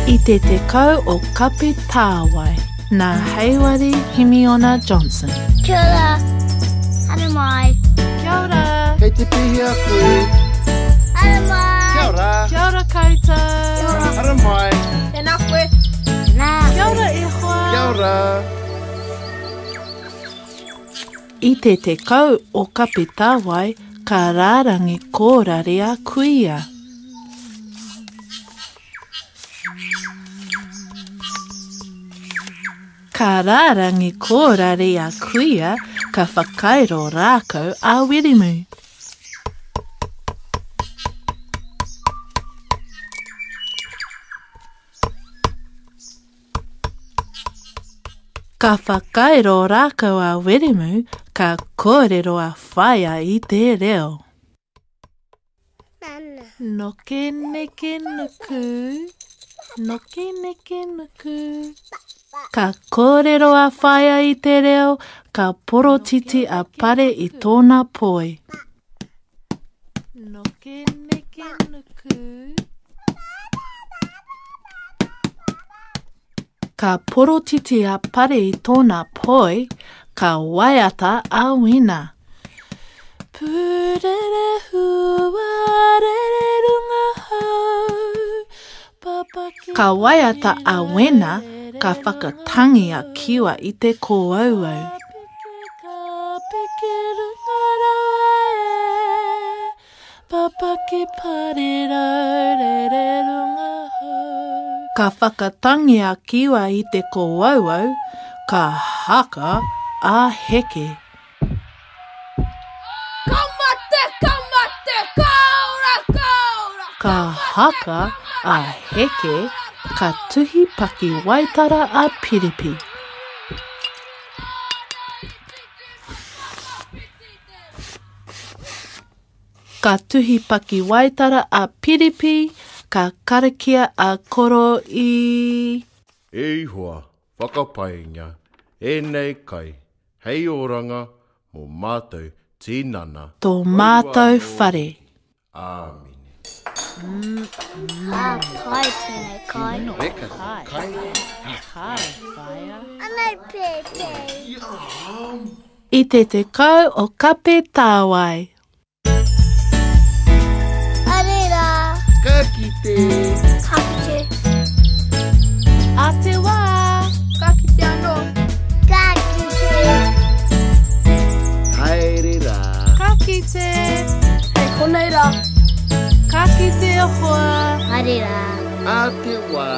I te tekau o kapi tāwai, nā Heiwari Himiona Johnson. Kia ora. Hara mai. Kia ora. Kei te pihi a koe. Hara mai. Kia ora. Kia ora koutou. Kia ora. Hara mai. Tēnā koe. Nā. Kia ora ihoa. Kia ora. I te tekau o kapi tāwai, ka rārangi kōrare a kuia. Ka rārangi kōrare a kuia, ka whakairo rākau a wirimu. Ka whakairo rākau a wirimu, ka kōrero a whaia i te reo. Nana. Noke neke nuku, noke neke nuku. Ka kōrero a whaia i te reo, ka porotiti a pare i tōna poi. Noke neke nuku. Ka porotiti a pare i tōna poi, ka waiata a wina. Pūrere hua rere runga hau. Ka waiata a wina, ka whakatangi a kiwa i te kōauau. Ka whakatangi a kiwa i te kōauau, ka haka a heke. Kamate, kamate, kaura, kaura. Ka haka a heke, ka tuhi paki waitara a piripi. Ka tuhi paki waitara a piripi, ka karakia a koro i... E ihoa, whakapainga, e nei kai, hei oranga, mō mātou tīnana. Tō mātou whare. Āmine. Pai tēnei kai. Reka, kai. Kai, whaia. Anei pepe. I te tekau o kape tāwai. Arera. Ka kite. Kakite. A te wā. Kakite anō. Kakite. Haere rā. Ka kite. Hei konei rā. Ka kite hoa. Arera. A te wā.